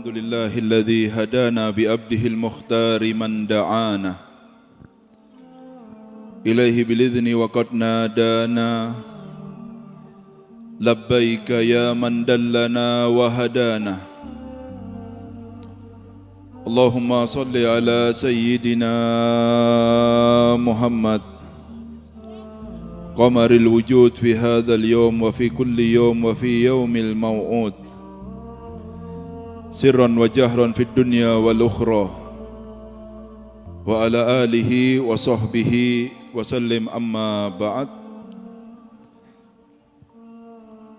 الحمد لله الذي هدانا بعبده المختار من دعانا إليه بالإذن وقد نادانا لبيك يا من دلنا وهدانا اللهم صل على سيدنا محمد قمر الوجود في هذا اليوم وفي كل يوم وفي يوم الموعود سرا وجهرا في الدنيا والأخرى وعلى آله وصحبه وسلم أما بعد.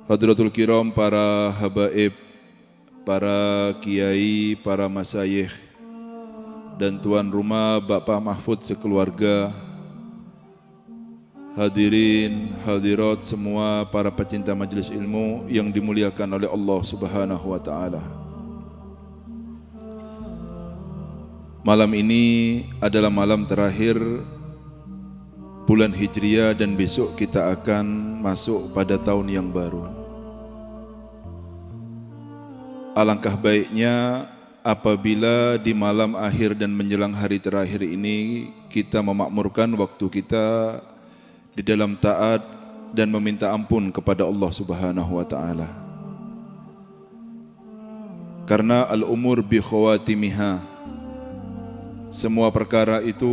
Hadratul Kiram, para habaib, para kiai, para masyayikh, dan tuan rumah Bapak Mahfud sekeluarga, hadirin, hadirat semua para pecinta majelis ilmu yang dimuliakan oleh Allah Subhanahu wa taala. Malam ini adalah malam terakhir bulan Hijriah dan besok kita akan masuk pada tahun yang baru. Alangkah baiknya apabila di malam akhir dan menjelang hari terakhir ini kita memakmurkan waktu kita di dalam taat dan meminta ampun kepada Allah Subhanahu wa taala. Karena al-umur bi khawatimiha, semua perkara itu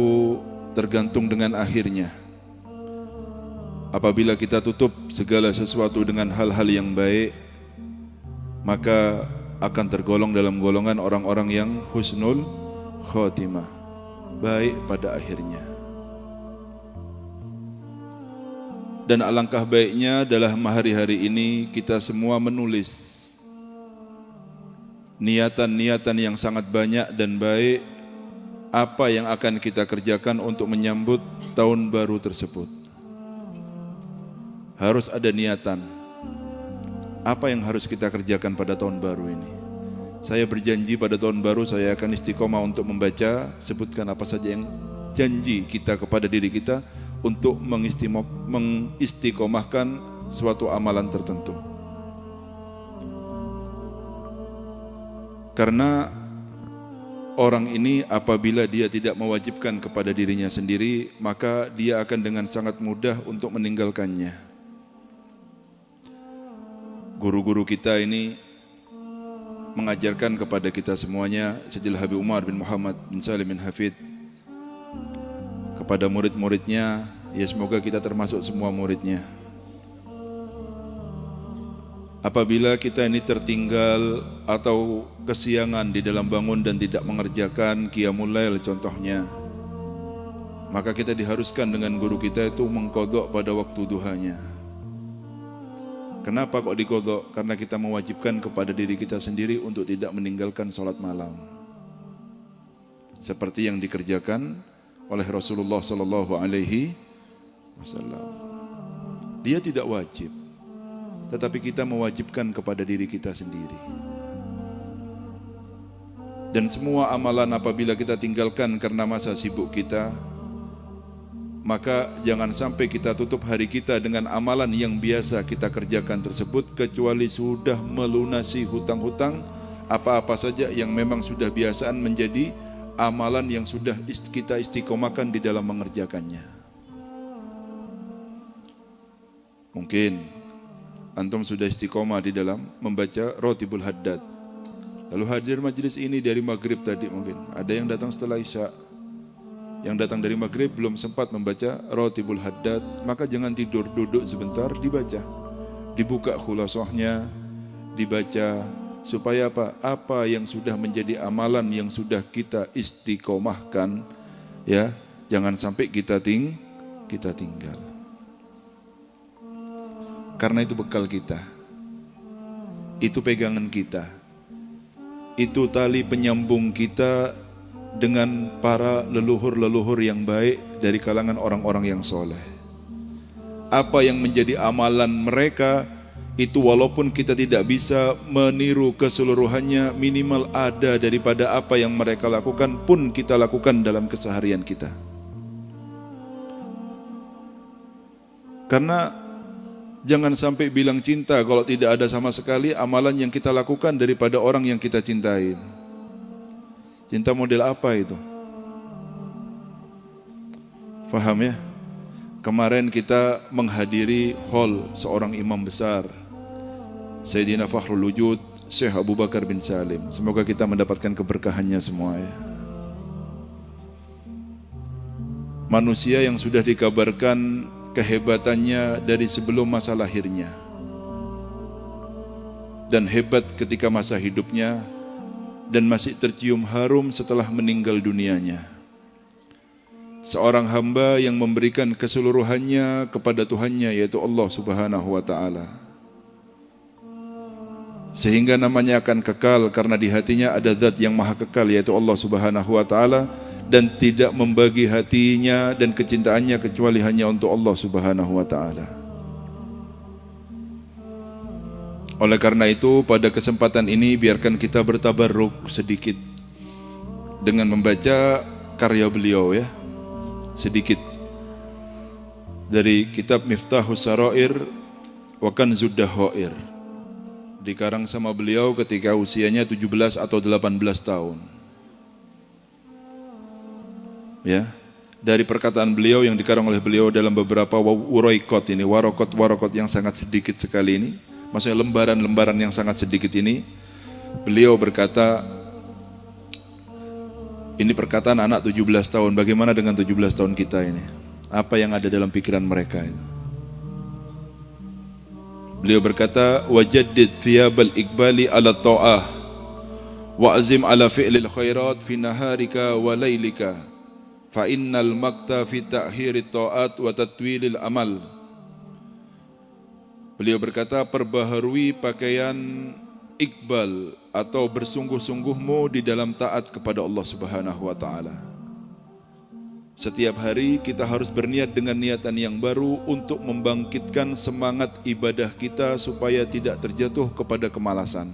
tergantung dengan akhirnya. Apabila kita tutup segala sesuatu dengan hal-hal yang baik, maka akan tergolong dalam golongan orang-orang yang husnul khatimah, baik pada akhirnya. Dan alangkah baiknya adalah hari-hari ini kita semua menulis niatan-niatan yang sangat banyak dan baik, apa yang akan kita kerjakan untuk menyambut tahun baru tersebut. Harus ada niatan. Apa yang harus kita kerjakan pada tahun baru ini? Saya berjanji pada tahun baru saya akan istiqomah untuk membaca, sebutkan apa saja yang janji kita kepada diri kita untuk mengistiqomahkan suatu amalan tertentu. Karena orang ini apabila dia tidak mewajibkan kepada dirinya sendiri, maka dia akan dengan sangat mudah untuk meninggalkannya. Guru-guru kita ini mengajarkan kepada kita semuanya, Sayyidil Habib Umar bin Muhammad bin Salim bin Hafid, kepada murid-muridnya, ya semoga kita termasuk semua muridnya. Apabila kita ini tertinggal atau kesiangan di dalam bangun dan tidak mengerjakan qiyamul lail contohnya, maka kita diharuskan dengan guru kita itu mengqadha pada waktu duhanya. Kenapa kok diqadha? Karena kita mewajibkan kepada diri kita sendiri untuk tidak meninggalkan salat malam. Seperti yang dikerjakan oleh Rasulullah sallallahu alaihi wasallam. Dia tidak wajib, tetapi kita mewajibkan kepada diri kita sendiri. Dan semua amalan apabila kita tinggalkan karena masa sibuk kita, maka jangan sampai kita tutup hari kita dengan amalan yang biasa kita kerjakan tersebut, kecuali sudah melunasi hutang-hutang apa-apa saja yang memang sudah biasaan menjadi amalan yang sudah kita istiqomahkan di dalam mengerjakannya. Mungkin antum sudah istiqomah di dalam membaca Rotibul Haddad, lalu hadir majelis ini dari maghrib tadi, mungkin ada yang datang setelah isya, yang datang dari maghrib belum sempat membaca Rotibul Haddad, maka jangan tidur, duduk sebentar, dibaca, dibuka khulasahnya, dibaca, supaya apa? Apa yang sudah menjadi amalan yang sudah kita istiqomahkan, ya, jangan sampai kita tinggal. Karena itu bekal kita, itu pegangan kita, itu tali penyambung kita dengan para leluhur-leluhur yang baik dari kalangan orang-orang yang soleh. Apa yang menjadi amalan mereka itu, walaupun kita tidak bisa meniru keseluruhannya, minimal ada daripada apa yang mereka lakukan pun kita lakukan dalam keseharian kita. Karena Jangan sampai bilang cinta kalau tidak ada sama sekali amalan yang kita lakukan daripada orang yang kita cintai. Cinta model apa itu? Faham ya? Kemarin kita menghadiri hall seorang imam besar, Sayyidina Fakhrul Wujud, Syekh Abu Bakar bin Salim. Semoga kita mendapatkan keberkahannya semua ya. Manusia yang sudah dikabarkan kehebatannya dari sebelum masa lahirnya dan hebat ketika masa hidupnya dan masih tercium harum setelah meninggal dunianya. Seorang hamba yang memberikan keseluruhannya kepada Tuhannya, yaitu Allah Subhanahu wa ta'ala, sehingga namanya akan kekal karena di hatinya ada zat yang maha kekal, yaitu Allah Subhanahu wa ta'ala, dan tidak membagi hatinya dan kecintaannya kecuali hanya untuk Allah Subhanahu wa ta'ala. Oleh karena itu, pada kesempatan ini biarkan kita bertabarruk sedikit dengan membaca karya beliau ya. Sedikit dari kitab Miftahus Sarair wa Kanzud Dahair, dikarang sama beliau ketika usianya 17 atau 18 tahun. Ya, dari perkataan beliau yang dikarang oleh beliau dalam beberapa waroikot ini, warokot yang sangat sedikit sekali ini, maksudnya lembaran-lembaran yang sangat sedikit ini, beliau berkata, ini perkataan anak 17 tahun, bagaimana dengan 17 tahun kita ini? Apa yang ada dalam pikiran mereka itu? Beliau berkata, wajaddid thiyabal iqbali ala ta'ah wa azim ala fi'lil khairat fi naharika wa laylika fa innal makta fi ta'khirit ta'at wa tatwilil amal. Beliau berkata, perbaharui pakaian iqbal atau bersungguh-sungguhmu di dalam taat kepada Allah Subhanahu wa ta'ala. Setiap hari kita harus berniat dengan niatan yang baru untuk membangkitkan semangat ibadah kita supaya tidak terjatuh kepada kemalasan.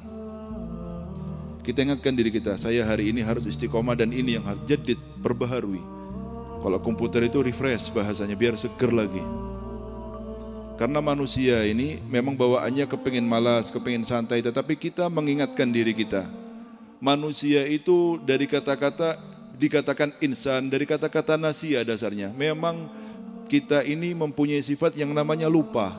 Kita ingatkan diri kita, saya hari ini harus istiqomah dan ini yang harus jadid, perbaharui. Kalau komputer itu refresh bahasanya, biar seger lagi. Karena manusia ini memang bawaannya kepingin malas, kepingin santai, tetapi kita mengingatkan diri kita. Manusia itu dari kata-kata dikatakan insan, dari kata-kata nasia dasarnya. Memang kita ini mempunyai sifat yang namanya lupa.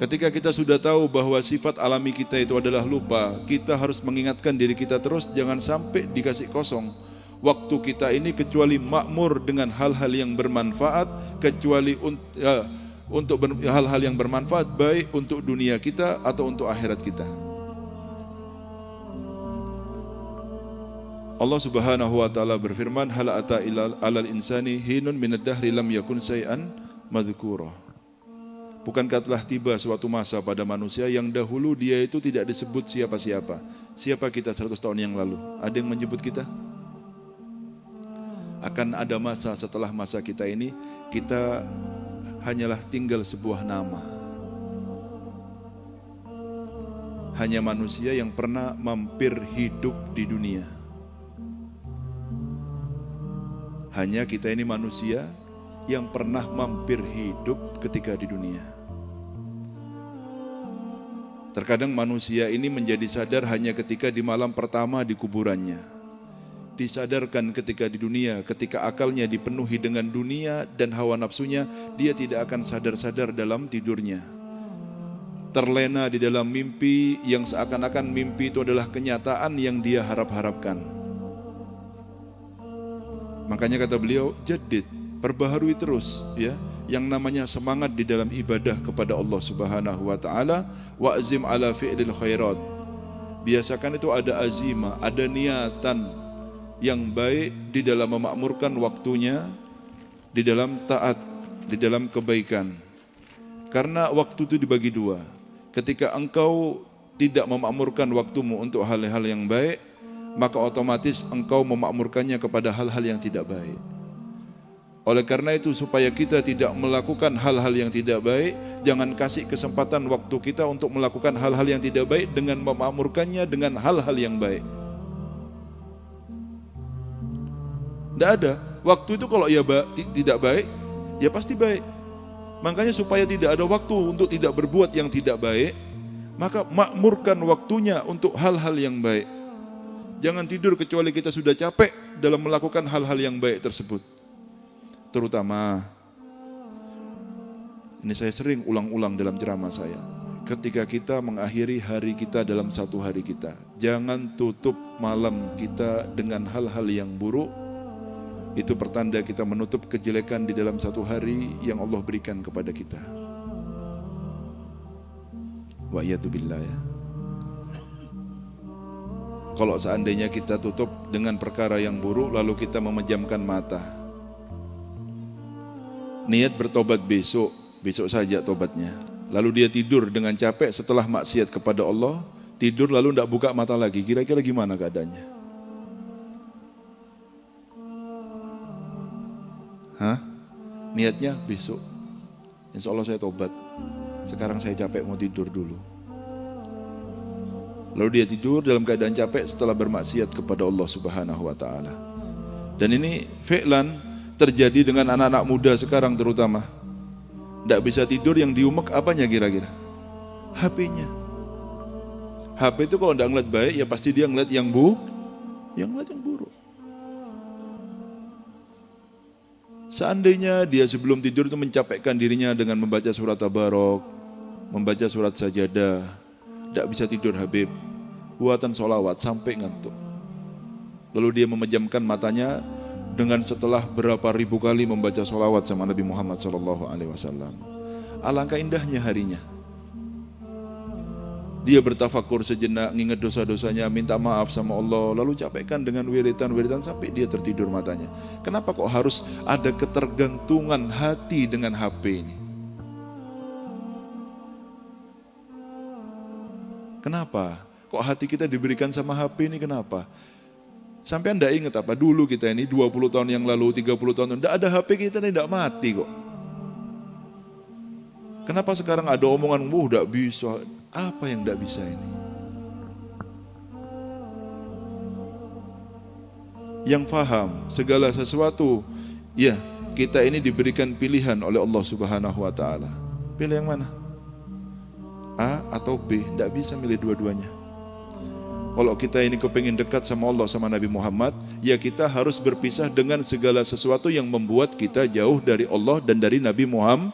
Ketika kita sudah tahu bahwa sifat alami kita itu adalah lupa, kita harus mengingatkan diri kita terus, jangan sampai dikasih kosong waktu kita ini kecuali makmur dengan hal-hal yang bermanfaat, kecuali untuk hal-hal yang bermanfaat baik untuk dunia kita atau untuk akhirat kita. Allah Subhanahu wa taala berfirman, hal ata alal insani hinun minad dahri lam yakun syai'an madhkura. Bukankah telah tiba suatu masa pada manusia yang dahulu dia itu tidak disebut siapa-siapa. Siapa kita 100 tahun yang lalu? Ada yang menyebut kita? Akan ada masa setelah masa kita ini, kita hanyalah tinggal sebuah nama. Hanya manusia yang pernah mampir hidup di dunia. Hanya kita ini manusia yang pernah mampir hidup ketika di dunia. Terkadang manusia ini menjadi sadar hanya ketika di malam pertama di kuburannya. Disadarkan ketika di dunia, ketika akalnya dipenuhi dengan dunia dan hawa nafsunya, dia tidak akan sadar-sadar dalam tidurnya. Terlena di dalam mimpi yang seakan-akan mimpi itu adalah kenyataan yang dia harap-harapkan. Makanya kata beliau, jadid, perbaharui terus ya, yang namanya semangat di dalam ibadah kepada Allah Subhanahu wa taala, wa azim ala fi'lil khairat. Biasakan itu ada azimah, ada niatan yang baik di dalam memakmurkan waktunya, di dalam taat, di dalam kebaikan. Karena waktu itu dibagi dua. Ketika engkau tidak memakmurkan waktumu untuk hal-hal yang baik, maka otomatis engkau memakmurkannya kepada hal-hal yang tidak baik. Oleh karena itu, supaya kita tidak melakukan hal-hal yang tidak baik, jangan kasih kesempatan waktu kita untuk melakukan hal-hal yang tidak baik dengan memakmurkannya dengan hal-hal yang baik. Tidak ada. Waktu itu kalau ya tidak baik, ya pasti baik. Makanya supaya tidak ada waktu untuk tidak berbuat yang tidak baik, maka makmurkan waktunya untuk hal-hal yang baik. Jangan tidur kecuali kita sudah capek dalam melakukan hal-hal yang baik tersebut. Terutama, ini saya sering ulang-ulang dalam ceramah saya, ketika kita mengakhiri hari kita dalam satu hari kita, jangan tutup malam kita dengan hal-hal yang buruk. Itu pertanda kita menutup kejelekan di dalam satu hari yang Allah berikan kepada kita. Wa iyadu billah ya. Kalau seandainya kita tutup dengan perkara yang buruk lalu kita memejamkan mata, niat bertobat besok saja tobatnya, lalu dia tidur dengan capek setelah maksiat kepada Allah, tidur lalu tidak buka mata lagi, kira-kira gimana keadaannya? Niatnya besok, insya Allah saya tobat, sekarang saya capek mau tidur dulu. Lalu dia tidur dalam keadaan capek setelah bermaksiat kepada Allah Subhanahu wa ta'ala. Dan ini fi'lan terjadi dengan anak-anak muda sekarang terutama. Tidak bisa tidur, yang diumek apanya kira-kira? HP-nya. HP itu kalau tidak ngeliat baik ya pasti dia ngeliat yang buruk. Seandainya dia sebelum tidur itu mencapekkan dirinya dengan membaca surat Tabarok, membaca surat Sajadah, tidak bisa tidur Habib, buatan sholawat sampai ngantuk. Lalu dia memejamkan matanya dengan setelah berapa ribu kali membaca sholawat sama Nabi Muhammad SAW. Alangkah indahnya harinya. Dia bertafakur sejenak, ngingat dosa-dosanya, minta maaf sama Allah, lalu capekkan dengan wiritan sampai dia tertidur matanya. Kenapa kok harus ada ketergantungan hati dengan HP ini? Kenapa? Kok hati kita diberikan sama HP ini, kenapa? Sampai Anda ingat apa? Dulu kita ini 20 tahun yang lalu, 30 tahun, tidak ada HP kita ini tidak mati kok. Kenapa sekarang ada omongan, tidak bisa? Apa yang tidak bisa ini? Yang faham segala sesuatu, ya kita ini diberikan pilihan oleh Allah Subhanahu wa ta'ala. Pilih yang mana? A atau B, tidak bisa milih dua-duanya. Kalau kita ini kepingin dekat sama Allah sama Nabi Muhammad, ya kita harus berpisah dengan segala sesuatu yang membuat kita jauh dari Allah dan dari Nabi Muhammad.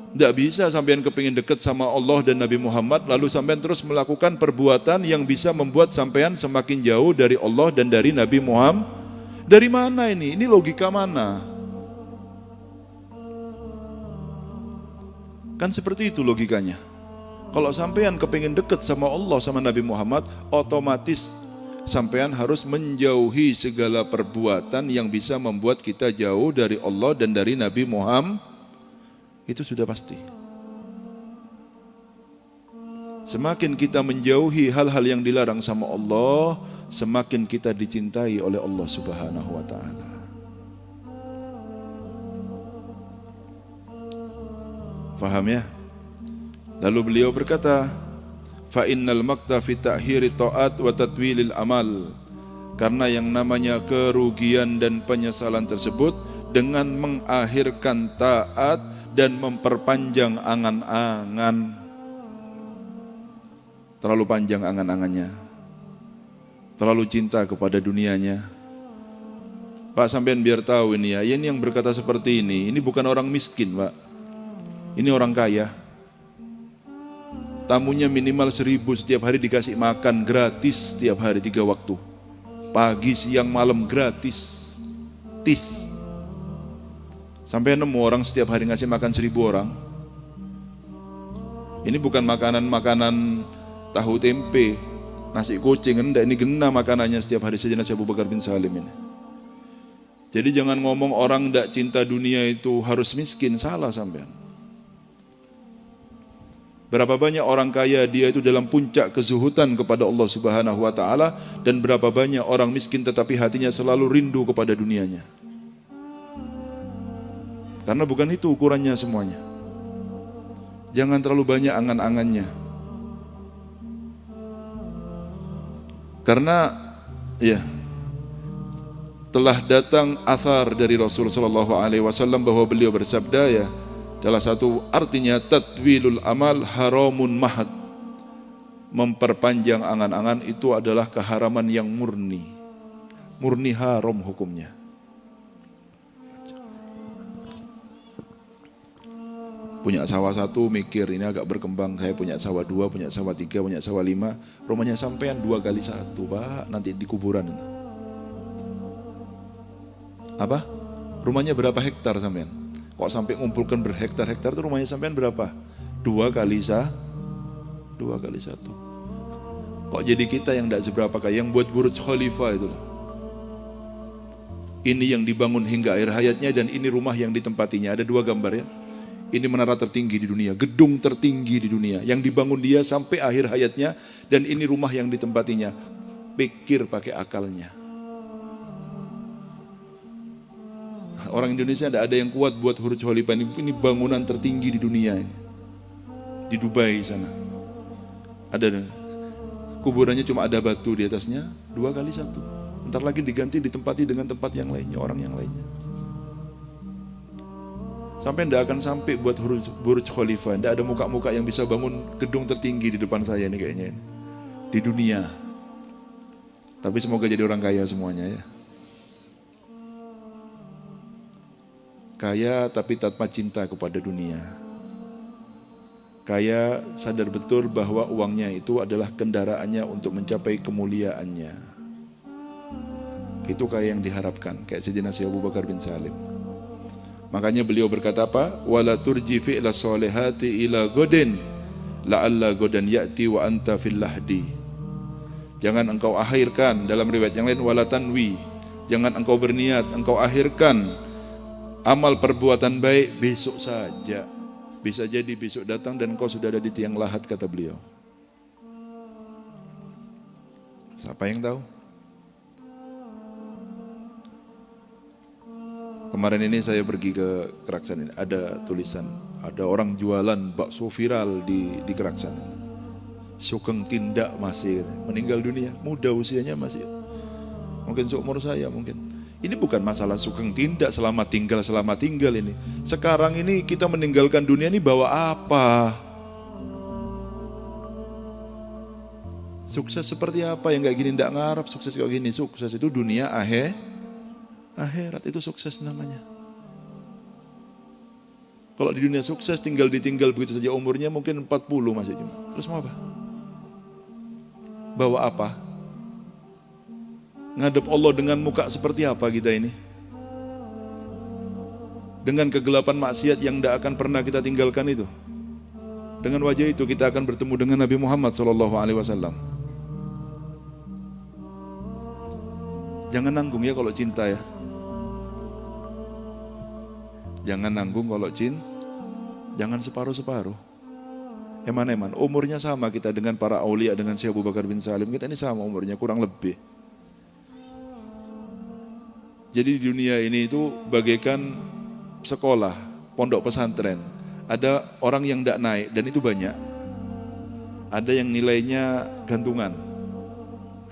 Tidak bisa sampean kepingin dekat sama Allah dan Nabi Muhammad lalu sampean terus melakukan perbuatan yang bisa membuat sampean semakin jauh dari Allah dan dari Nabi Muhammad. Dari mana ini? Ini logika mana? Kan seperti itu logikanya. Kalau sampean kepingin dekat sama Allah sama Nabi Muhammad, otomatis sampean harus menjauhi segala perbuatan yang bisa membuat kita jauh dari Allah dan dari Nabi Muhammad. Itu sudah pasti. Semakin kita menjauhi hal-hal yang dilarang sama Allah, semakin kita dicintai oleh Allah Subhanahu wa ta'ala. Faham ya? Lalu beliau berkata, fa innal maqta fi ta'khiri ta'at wa tatwilil amal. Karena yang namanya kerugian dan penyesalan tersebut dengan mengakhirkan taat dan memperpanjang angan-angan. Terlalu panjang angan-angannya, terlalu cinta kepada dunianya. Pak, sampean biar tahu ini ya, ini yang berkata seperti ini bukan orang miskin Pak, ini orang kaya. Tamunya minimal 1.000 setiap hari, dikasih makan gratis setiap hari 3 waktu, pagi, siang, malam, gratis. Sampai nemu orang setiap hari ngasih makan 1.000 orang. Ini bukan makanan tahu tempe, nasi kucing, enggak, ini gena makanannya setiap hari sejenis Abu Bakar bin Salim ini. Jadi jangan ngomong orang enggak cinta dunia itu harus miskin, salah sampean. Berapa banyak orang kaya dia itu dalam puncak kezuhudan kepada Allah Subhanahu wa ta'ala, dan berapa banyak orang miskin tetapi hatinya selalu rindu kepada dunianya. Karena bukan itu ukurannya semuanya. Jangan terlalu banyak angan-angannya. Karena ya telah datang athar dari Rasul sallallahu alaihi wasallam bahwa beliau bersabda, ya, salah satu artinya tatwilul amal haramun mahad. Memperpanjang angan-angan itu adalah keharaman yang murni. Murni haram hukumnya. Punya sawah satu mikir ini agak berkembang, saya punya sawah dua, punya sawah tiga, punya sawah lima, rumahnya sampean 2x1, Pak, nanti di kuburan itu. Apa? Rumahnya berapa hektar sampean? Kok sampai ngumpulkan berhektar-hektar itu rumahnya sampean berapa? 2x1. Kok jadi kita yang tidak seberapa kaya, yang buat Burj Khalifa itu loh. Ini yang dibangun hingga akhir hayatnya dan ini rumah yang ditempatinya. Ada 2 gambar ya. Ini menara tertinggi di dunia, gedung tertinggi di dunia yang dibangun dia sampai akhir hayatnya dan ini rumah yang ditempatinya. Pikir pakai akalnya. Orang Indonesia tidak ada yang kuat buat Burj Khalifa ini bangunan tertinggi di dunia ini. Di Dubai sana. Ada kuburannya cuma ada batu di atasnya 2x1. Ntar lagi diganti ditempati dengan tempat yang lainnya, orang yang lainnya. Sampai tidak akan sampai buat Burj Khalifa. Tidak ada muka-muka yang bisa bangun gedung tertinggi di depan saya ini kayaknya ini. Di dunia. Tapi semoga jadi orang kaya semuanya ya. Kaya tapi tanpa cinta kepada dunia. Kaya sadar betul bahwa uangnya itu adalah kendaraannya untuk mencapai kemuliaannya. Itu kaya yang diharapkan, kayak Sayyidina Abu Bakar bin Salim. Makanya beliau berkata apa? Wala turji fi'la solihati ila godin la'alla godan ya'ti wa anta fil lahdi. Jangan engkau akhirkan, dalam riwayat yang lain wala tanwi. Jangan engkau berniat, engkau akhirkan amal perbuatan baik besok saja. Bisa jadi besok datang dan engkau sudah ada di tiang lahat, kata beliau. Siapa yang tahu? Kemarin ini saya pergi ke Keraksan ini, ada tulisan, ada orang jualan bakso viral di Keraksan. Sugeng Tindak masih meninggal dunia, muda usianya masih. Mungkin seumur saya mungkin. Ini bukan masalah Sugeng Tindak selamat tinggal ini. Sekarang ini kita meninggalkan dunia ini bawa apa? Sukses seperti apa yang kayak gini tidak ngarap sukses kayak gini. Sukses itu dunia akhirat itu sukses namanya. Kalau di dunia sukses tinggal ditinggal begitu saja umurnya mungkin 40 masih cuma. Terus mau apa? Bawa apa? Ngadep Allah dengan muka seperti apa kita ini? Dengan kegelapan maksiat yang tidak akan pernah kita tinggalkan itu. Dengan wajah itu kita akan bertemu dengan Nabi Muhammad SAW. Jangan nanggung ya kalau cinta ya. Jangan nanggung kalau cinta. Jangan separuh-separuh. Eman-eman, umurnya sama kita dengan para aulia, dengan Syekh Abu Bakar bin Salim. Kita ini sama umurnya, kurang lebih. Jadi di dunia ini itu bagaikan sekolah, pondok pesantren. Ada orang yang tidak naik dan itu banyak. Ada yang nilainya gantungan,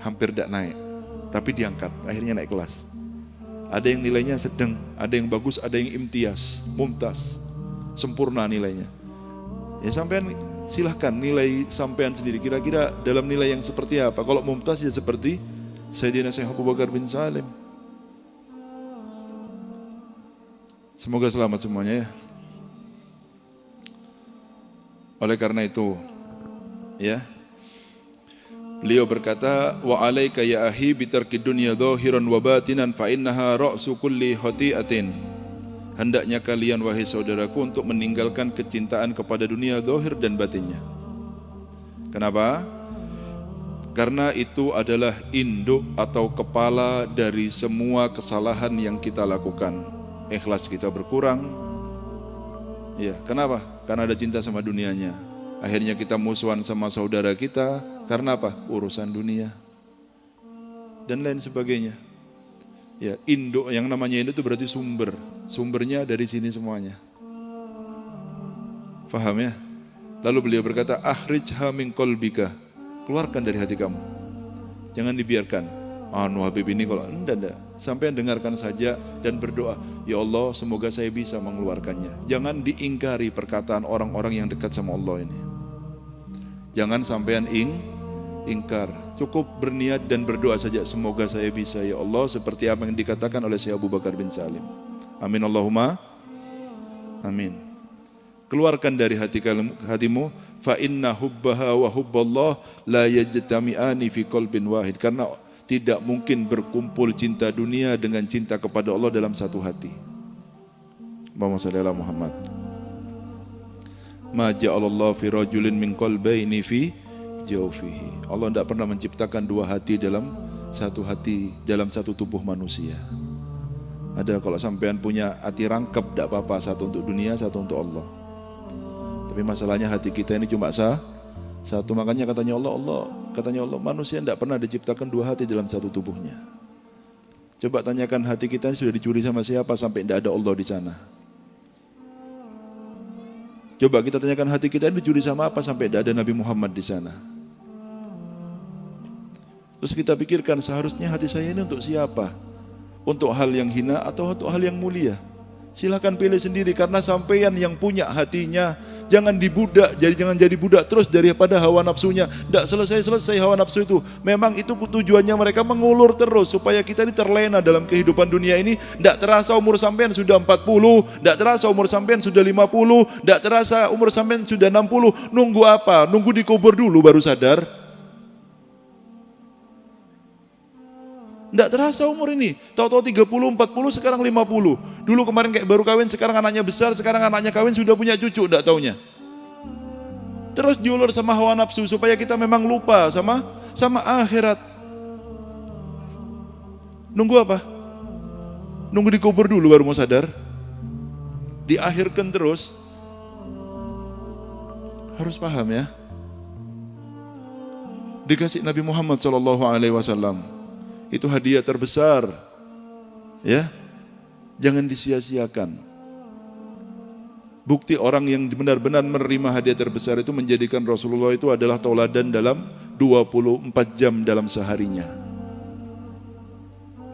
hampir tidak naik, tapi diangkat, akhirnya naik kelas. Ada yang nilainya sedang, ada yang bagus, ada yang imtiaz, mumtaz, sempurna nilainya. Ya sampean silahkan nilai sampean sendiri. Kira-kira dalam nilai yang seperti apa? Kalau mumtaz ya seperti Sayyidina Syekh Abu Bakar bin Salim. Semoga selamat semuanya ya. Oleh karena itu, ya, beliau berkata, wa alaika ya ahi bitarki dunya dhahiran wa batinan fa innaha ra'su kulli khati'atin. Hendaknya kalian wahai saudaraku untuk meninggalkan kecintaan kepada dunia zahir dan batinnya. Kenapa? Karena itu adalah induk atau kepala dari semua kesalahan yang kita lakukan. Ikhlas kita berkurang. Ya, kenapa? Karena ada cinta sama dunianya. Akhirnya kita musuhan sama saudara kita. Karena apa? Urusan dunia. Dan lain sebagainya. Ya, induk, yang namanya induk itu berarti sumber. Sumbernya dari sini semuanya. Faham ya? Lalu beliau berkata, akhrijha min qalbika. Keluarkan dari hati kamu. Jangan dibiarkan. Habib ini kalau enggak. Sampai dengarkan saja dan berdoa, ya Allah semoga saya bisa mengeluarkannya. Jangan diingkari perkataan orang-orang yang dekat sama Allah ini. Jangan sampean ingkar. Cukup berniat dan berdoa saja, semoga saya bisa ya Allah seperti apa yang dikatakan oleh Syekh Abu Bakar bin Salim. Amin Allahumma amin. Keluarkan dari hatimu, fa inna hubbaha wa hubballah la yajtami'ani fi qalbin wahid, karena tidak mungkin berkumpul cinta dunia dengan cinta kepada Allah dalam satu hati. Allahumma shalli ala Muhammad. Ma ja'alallahu fi rajulin min qalbayni fi jawfihi. Allah tidak pernah menciptakan dua hati dalam satu hati, dalam satu tubuh manusia. Ada kalau sampean punya hati rangkap tidak apa-apa, satu untuk dunia, satu untuk Allah. Tapi masalahnya hati kita ini cuma satu. Makanya katanya Allah manusia tidak pernah diciptakan dua hati dalam satu tubuhnya. Coba tanyakan hati kita ini sudah dicuri sama siapa sampai tidak ada Allah di sana. Coba kita tanyakan hati kita ini dicuri sama apa sampai tidak ada Nabi Muhammad di sana. Terus kita pikirkan seharusnya hati saya ini untuk siapa? Untuk hal yang hina atau untuk hal yang mulia? Silakan pilih sendiri, karena sampeyan yang punya hatinya. Jangan jangan jadi budak terus daripada hawa nafsunya. Tidak selesai hawa nafsu itu. Memang itu tujuannya mereka mengulur terus supaya kita ini terlena dalam kehidupan dunia ini. Tidak terasa umur sampean sudah 40, tidak terasa umur sampean sudah 50, tidak terasa umur sampean sudah 60. Nunggu apa? Nunggu dikubur dulu baru sadar. Tidak terasa umur ini, tahu-tahu 30, 40, sekarang 50. Dulu kemarin kayak baru kawin, sekarang anaknya besar, sekarang anaknya kawin sudah punya cucu, tidak taunya. Terus diulur sama hawa nafsu supaya kita memang lupa sama akhirat. Nunggu apa? Nunggu dikubur dulu baru mau sadar. Diakhirkan terus. Harus paham ya. Dikasih Nabi Muhammad SAW. Itu hadiah terbesar, ya. Jangan disia-siakan. Bukti orang yang benar-benar menerima hadiah terbesar itu menjadikan Rasulullah itu adalah tauladan dalam 24 jam dalam seharinya.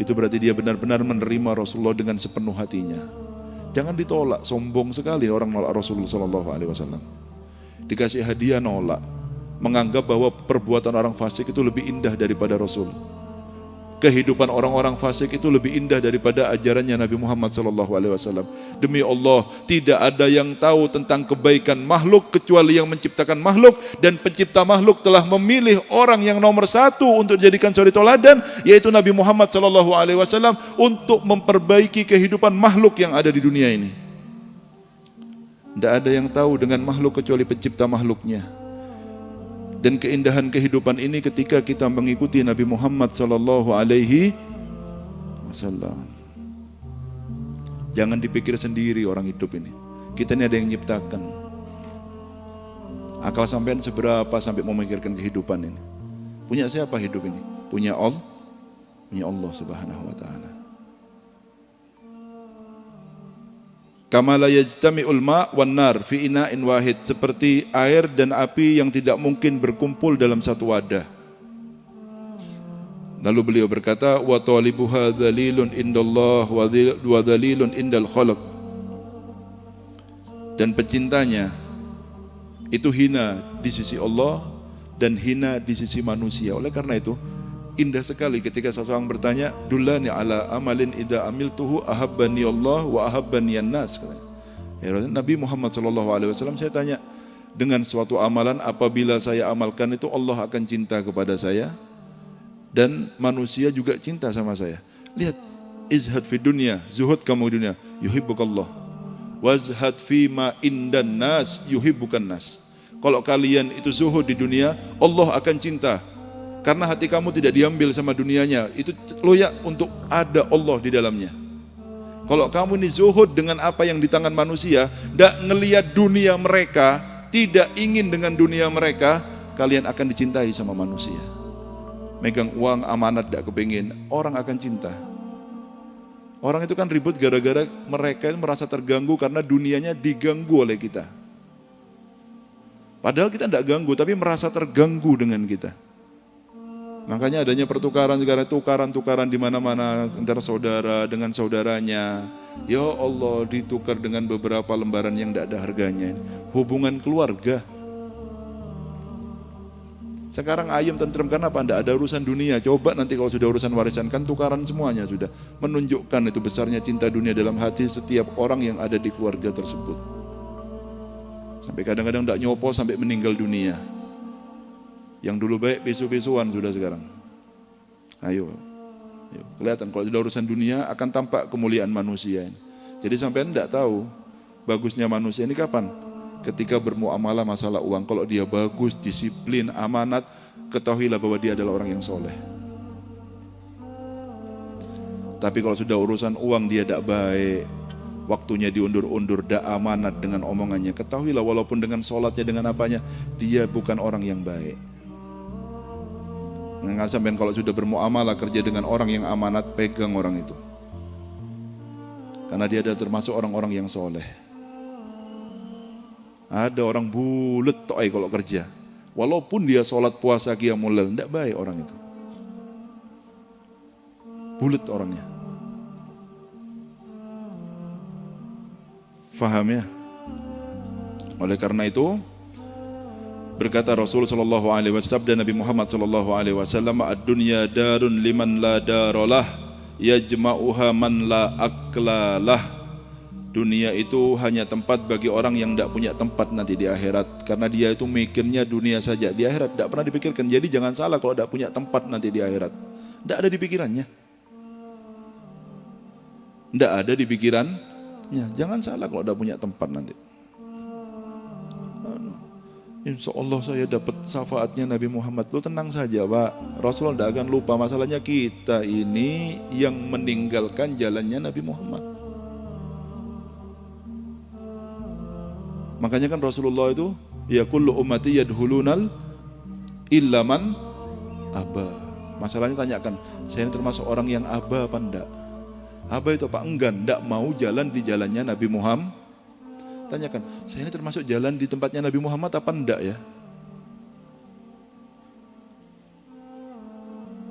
Itu berarti dia benar-benar menerima Rasulullah dengan sepenuh hatinya. Jangan ditolak, sombong sekali orang nolak Rasulullah SAW. Dikasih hadiah nolak, menganggap bahwa perbuatan orang fasik itu lebih indah daripada Rasul. Kehidupan orang-orang fasik itu lebih indah daripada ajarannya Nabi Muhammad SAW. Demi Allah, tidak ada yang tahu tentang kebaikan makhluk kecuali yang menciptakan makhluk, dan pencipta makhluk telah memilih orang yang nomor satu untuk dijadikan suri tauladan, yaitu Nabi Muhammad SAW, untuk memperbaiki kehidupan makhluk yang ada di dunia ini. Tidak ada yang tahu dengan makhluk kecuali pencipta makhluknya. Dan keindahan kehidupan ini ketika kita mengikuti Nabi Muhammad SAW. Jangan dipikir sendiri orang hidup ini. Kita ini ada yang menciptakan. Akal sampean seberapa sampai memikirkan kehidupan ini? Punya siapa hidup ini? Punya Allah. Punya Allah Subhanahu wa Ta'ala. Kama la yajtami'ul ma' wan nar fi ina'in wahid, seperti air dan api yang tidak mungkin berkumpul dalam satu wadah. Lalu beliau berkata, wa talibuha dhalilun indallah wa dhalilun indal khalq. Dan pecintanya itu hina di sisi Allah dan hina di sisi manusia. Oleh karena itu indah sekali ketika seseorang bertanya, dullani ala amalin idza amiltuhu ahabbani Allah wa ahabbani an-nas. Ya, Nabi Muhammad SAW, saya tanya, dengan suatu amalan apabila saya amalkan itu Allah akan cinta kepada saya dan manusia juga cinta sama saya. Lihat, izhad fi dunya, zuhud kamu di dunia, yuhibbukallah. Wazhad fi ma indan nas, yuhibbukan nas. Kalau kalian itu zuhud di dunia, Allah akan cinta. Karena hati kamu tidak diambil sama dunianya, itu layak untuk ada Allah di dalamnya. Kalau kamu ini zuhud dengan apa yang di tangan manusia, tidak ngelihat dunia mereka, tidak ingin dengan dunia mereka, kalian akan dicintai sama manusia. Megang uang amanat tidak kepingin, orang akan cinta. Orang itu kan ribut gara-gara mereka merasa terganggu karena dunianya diganggu oleh kita. Padahal kita tidak ganggu, tapi merasa terganggu dengan kita. Makanya adanya pertukaran sekarang, tukaran di mana-mana antara saudara dengan saudaranya. Ya Allah, ditukar dengan beberapa lembaran yang tidak ada harganya. Hubungan keluarga. Sekarang ayam tentrem karena apa? Tidak ada urusan dunia. Coba nanti kalau sudah urusan warisan kan tukaran semuanya sudah. Menunjukkan itu besarnya cinta dunia dalam hati setiap orang yang ada di keluarga tersebut. Sampai kadang-kadang tidak nyopo sampai meninggal dunia. Yang dulu baik pisu-pisuan sudah sekarang. Ayo. Kelihatan kalau sudah urusan dunia akan tampak kemuliaan manusia ini. Jadi sampai tidak tahu bagusnya manusia ini kapan? Ketika bermuamalah masalah uang. Kalau dia bagus, disiplin, amanat, ketahuilah bahwa dia adalah orang yang soleh. Tapi kalau sudah urusan uang dia tidak baik, waktunya diundur-undur, tidak amanat dengan omongannya, ketahuilah walaupun dengan sholatnya, dengan apanya, dia bukan orang yang baik. Nggak sampai kalau sudah bermuamalah kerja dengan orang yang amanat, pegang orang itu. Karena dia adalah termasuk orang-orang yang soleh. Ada orang bulet toy kalau kerja. Walaupun dia sholat puasa qiyamul lail, tidak baik orang itu. Bulet orangnya. Faham ya? Oleh karena itu, berkata Rasul sallallahu alaihi wasallam dan Nabi Muhammad sallallahu alaihi wasallam, ad-dunya darun liman la daralah, yajma'uha man la aklalah. Dunia itu hanya tempat bagi orang yang tidak punya tempat nanti di akhirat. Karena dia itu mikirnya dunia saja. Di akhirat tidak pernah dipikirkan. Jadi jangan salah kalau tidak punya tempat nanti di akhirat. Tidak ada di pikirannya. Tidak ada di pikirannya. Jangan salah kalau tidak punya tempat nanti. Insya Allah saya dapat syafaatnya Nabi Muhammad. Lu tenang saja Pak. Rasulullah tidak akan lupa. Masalahnya kita ini yang meninggalkan jalannya Nabi Muhammad. Makanya kan Rasulullah itu, ya kullu ummati yadhulunal illa man aba. Masalahnya tanyakan, saya ini termasuk orang yang aba apa enggak? Aba itu apa? Enggan, enggak mau jalan di jalannya Nabi Muhammad. Tanyakan, saya ini termasuk jalan di tempatnya Nabi Muhammad apa enggak ya?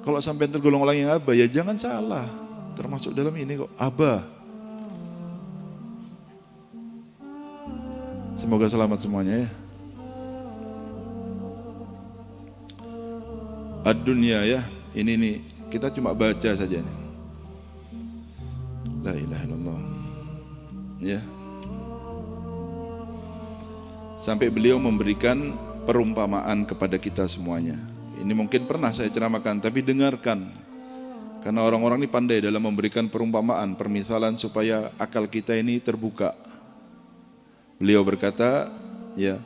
Kalau sampai tergolong orang yang aba, ya jangan salah. Termasuk dalam ini kok, aba. Semoga selamat semuanya ya. Ad-dunya ya, ini nih, kita cuma baca saja nih. La ilaha illallah. Ya. Sampai beliau memberikan perumpamaan kepada kita semuanya. Ini mungkin pernah saya ceramahkan, tapi dengarkan. Karena orang-orang ini pandai dalam memberikan perumpamaan, permisalan supaya akal kita ini terbuka. Beliau berkata, ya,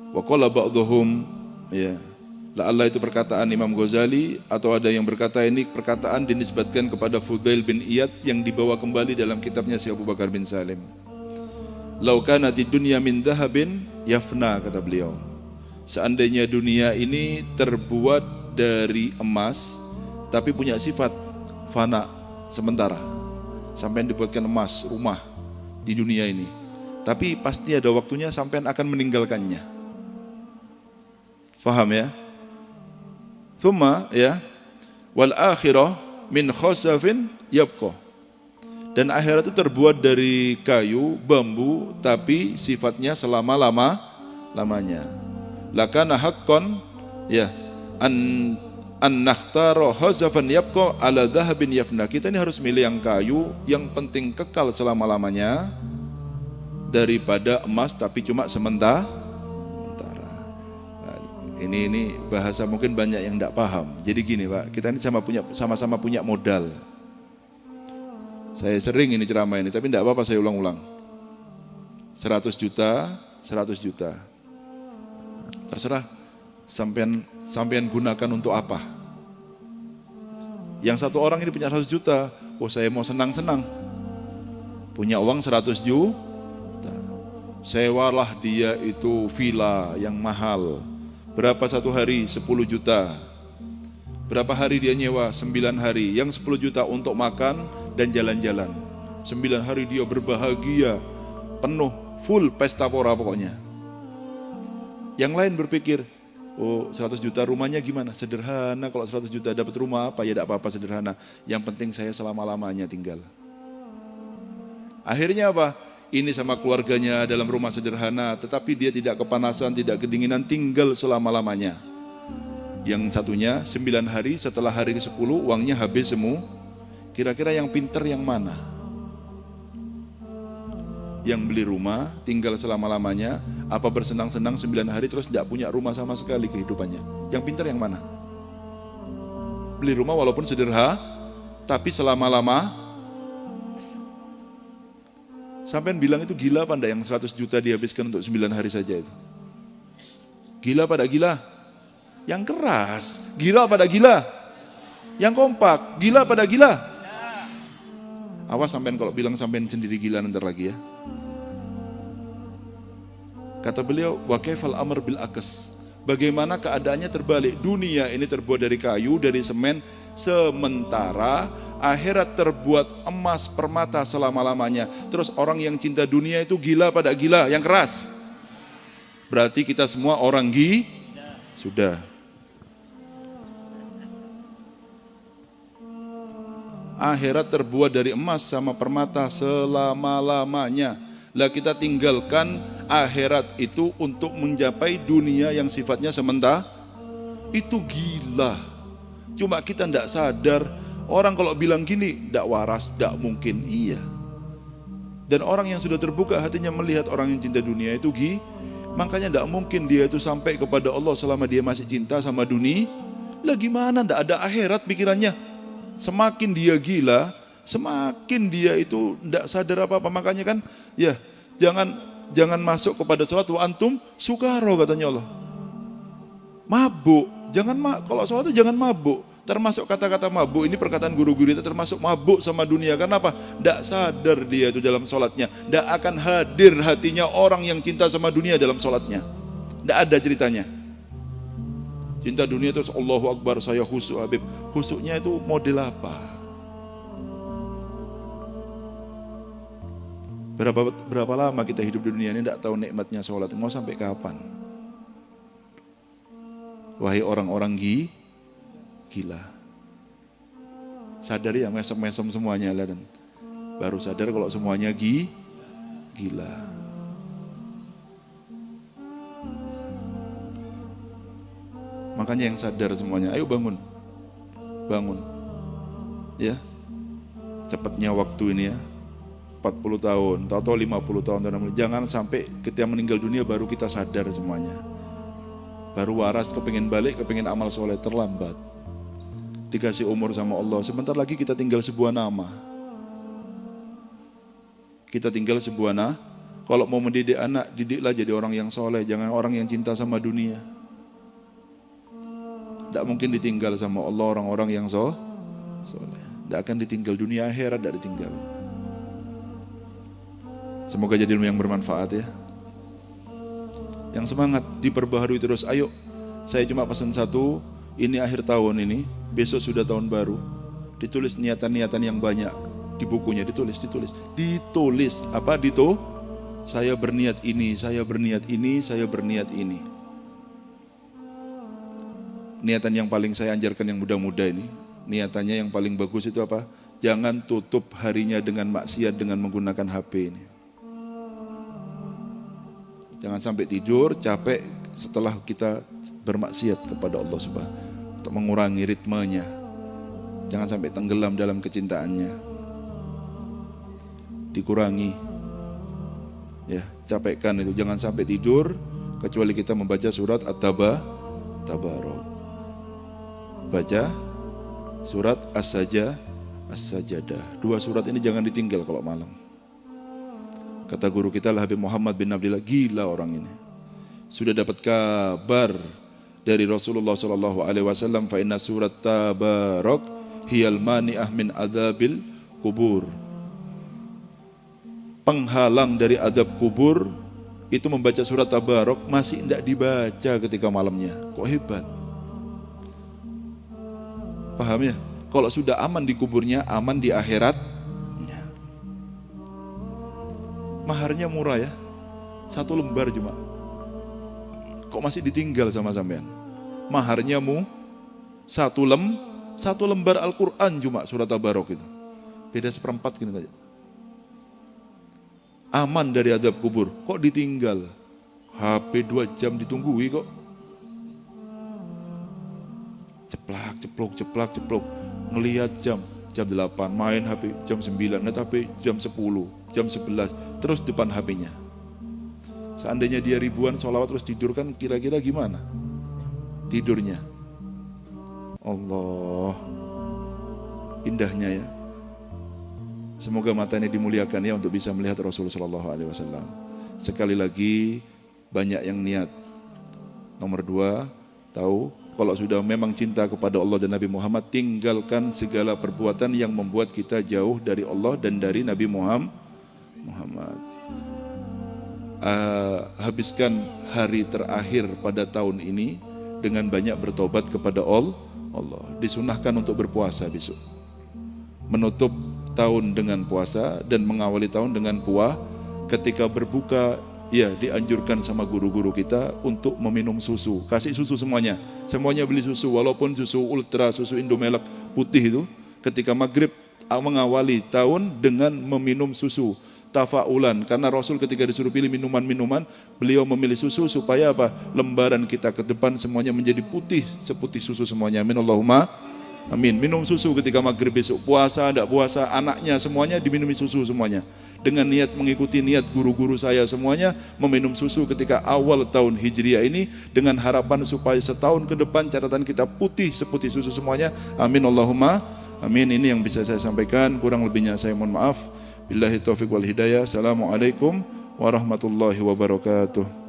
wa qala ba'dhum, ya, la'alla itu perkataan Imam Ghazali, atau ada yang berkata ini perkataan dinisbatkan kepada Fudail bin Iyad yang dibawa kembali dalam kitabnya Syekh Abu Bakar bin Salim. Lau kanatid dunya min dhahabin yafna, kata beliau. Seandainya dunia ini terbuat dari emas, tapi punya sifat fana, sementara. Sampai dibuatkan emas, rumah di dunia ini. Tapi pasti ada waktunya sampean akan meninggalkannya. Faham ya? Thumma ya, wal akhirah min khasafin yabqa. Dan akhirat itu terbuat dari kayu, bambu, tapi sifatnya selama-lamanya. Lakana haqqan ya an nakhtara khasafan yabqa ala dhahabin yafna. Kita ini harus milih yang kayu, yang penting kekal selama-lamanya, daripada emas tapi cuma sementara. Nah, ini bahasa mungkin banyak yang tidak paham. Jadi gini Pak, kita ini sama-sama punya modal. Saya sering ini ceramah ini, tapi tidak apa-apa saya ulang-ulang. 100 juta, 100 juta. Terserah sampean gunakan untuk apa. Yang satu orang ini punya 100 juta, oh saya mau senang-senang. Punya uang 100 juta. Sewalah dia itu villa yang mahal. Berapa satu hari? 10 juta. Berapa hari dia nyewa? 9 hari. Yang 10 juta untuk makan dan jalan-jalan. 9 hari dia berbahagia, penuh, full pesta pora pokoknya. Yang lain berpikir, Oh 100 juta rumahnya gimana? Sederhana, kalau 100 juta dapat rumah apa? Ya tidak apa-apa sederhana. Yang penting saya selama-lamanya tinggal. Akhirnya apa? Ini sama keluarganya dalam rumah sederhana, tetapi dia tidak kepanasan, tidak kedinginan, tinggal selama-lamanya. Yang satunya 9 hari, setelah hari ke-10 uangnya habis semua. Kira-kira yang pinter yang mana? Yang beli rumah, tinggal selama-lamanya, apa bersenang-senang 9 hari terus tidak punya rumah sama sekali kehidupannya. Yang pintar yang mana? Beli rumah walaupun sederhana, tapi selama-lama. Sampean bilang itu gila apa enggak yang 100 juta dihabiskan untuk 9 hari saja itu? Gila pada gila? Yang keras. Gila pada gila? Yang kompak. Gila pada gila? Awas sampean kalau bilang sampean sendiri gila nanti lagi ya. Kata beliau, wa kaifal amr bil akas. Bagaimana keadaannya terbalik? Dunia ini terbuat dari kayu, dari semen, sementara akhirat terbuat emas permata selama-lamanya. Terus orang yang cinta dunia itu gila pada gila, yang keras. Berarti kita semua orang sudah. Akhirat terbuat dari emas sama permata selama-lamanya. Lah kita tinggalkan akhirat itu untuk mencapai dunia yang sifatnya sementara. Itu gila. Cuma kita tidak sadar. Orang kalau bilang gini, tidak waras, tidak mungkin. Iya. Dan orang yang sudah terbuka hatinya melihat orang yang cinta dunia itu makanya tidak mungkin dia itu sampai kepada Allah selama dia masih cinta sama dunia. Lah gimana, tidak ada akhirat pikirannya. Semakin dia gila, semakin dia itu tidak sadar apa-apa. Makanya kan, ya jangan masuk kepada sholat wa antum sukaro katanya Allah. Mabuk, kalau sholat itu jangan mabuk. Termasuk kata-kata mabuk, ini perkataan guru-guru kita termasuk mabuk sama dunia. Kenapa? Tidak sadar dia itu dalam sholatnya. Tidak akan hadir hatinya orang yang cinta sama dunia dalam sholatnya. Tidak ada ceritanya. Cinta dunia terus Allahu Akbar, saya khusyuk Habib. Khusyuknya itu model apa? Berapa lama kita hidup di dunia ini tidak tahu nikmatnya sholat. Mau sampai kapan? Wahai orang-orang gila. Sadar ya, mesem-mesem semuanya. Dan baru sadar kalau semuanya gila. Makanya yang sadar semuanya, ayo bangun. Ya. Cepatnya waktu ini ya. 40 tahun, atau 50 tahun. Jangan sampai ketika meninggal dunia baru kita sadar semuanya. Baru waras, kepingin balik, kepingin amal soleh, terlambat. Dikasih umur sama Allah, sebentar lagi kita tinggal sebuah nama. Kita tinggal sebuah nama. Kalau mau mendidik anak, didiklah jadi orang yang soleh, jangan orang yang cinta sama dunia. Tidak mungkin ditinggal sama Allah orang-orang yang soleh. Tidak akan ditinggal, dunia akhirat tidak ditinggal. Semoga jadi ilmu yang bermanfaat ya. Yang semangat, diperbaharui terus. Ayo, saya cuma pesan satu, ini akhir tahun ini, besok sudah tahun baru. Ditulis niatan-niatan yang banyak di bukunya, ditulis. Apa dito? Saya berniat ini, saya berniat ini, saya berniat ini. Niatan yang paling saya anjurkan yang muda-muda ini, niatannya yang paling bagus itu apa? Jangan tutup harinya dengan maksiat dengan menggunakan HP ini. Jangan sampai tidur capek setelah kita bermaksiat kepada Allah Subhanahu untuk mengurangi ritmenya. Jangan sampai tenggelam dalam kecintaannya. Dikurangi. Ya, capekkan itu. Jangan sampai tidur kecuali kita membaca surat At-Tabarok. Baca surat As-Sajadah. 2 surat ini jangan ditinggal kalau malam. Kata guru kita Habib Muhammad bin Abdillah, gila orang ini. Sudah dapat kabar dari Rasulullah SAW, fa inna surat Tabarok hiyal mani'ah min adzabil kubur. Penghalang dari adab kubur itu membaca surat Tabarok, masih tidak dibaca ketika malamnya. Kok hebat? Paham ya? Kalau sudah aman di kuburnya, aman di akhirat. Maharnya murah ya, 1 lembar cuma. Kok masih ditinggal sama sampean? Maharnya satu lembar Al-Quran cuma surat Tabarok itu. Beda 1/4 gini aja. Aman dari azab kubur. Kok ditinggal? HP 2 jam ditunggui kok. Ceplak. Ngelihat jam 8, main HP jam 9, ngeliat HP jam 10, jam 11, terus depan HP-nya. Seandainya dia ribuan sholawat terus tidur, kan kira-kira gimana tidurnya? Allah, indahnya ya. Semoga mata ini dimuliakan ya untuk bisa melihat Rasulullah SAW. Sekali lagi, banyak yang niat. Nomor 2, tahu kalau sudah memang cinta kepada Allah dan Nabi Muhammad, tinggalkan segala perbuatan yang membuat kita jauh dari Allah dan dari Nabi Muhammad. Habiskan hari terakhir pada tahun ini dengan banyak bertobat kepada Allah. Disunahkan untuk berpuasa besok, menutup tahun dengan puasa dan mengawali tahun dengan puasa. Ketika berbuka, ya dianjurkan sama guru-guru kita untuk meminum susu. Kasih susu semuanya beli susu, walaupun susu ultra, susu Indomelek putih itu. Ketika maghrib mengawali tahun dengan meminum susu tafaulan, karena Rasul ketika disuruh pilih minuman-minuman, beliau memilih susu supaya apa? Lembaran kita ke depan semuanya menjadi putih seputih susu semuanya. Amin Allahumma amin. Minum susu ketika maghrib besok, puasa tidak puasa, anaknya semuanya diminumi susu semuanya. Dengan niat mengikuti niat guru-guru saya semuanya, meminum susu ketika awal tahun Hijriah ini, dengan harapan supaya setahun ke depan catatan kita putih seputih susu semuanya. Amin Allahumma amin. Ini yang bisa saya sampaikan, kurang lebihnya saya mohon maaf. Billahi taufiq wal hidayah. Assalamualaikum warahmatullahi wabarakatuh.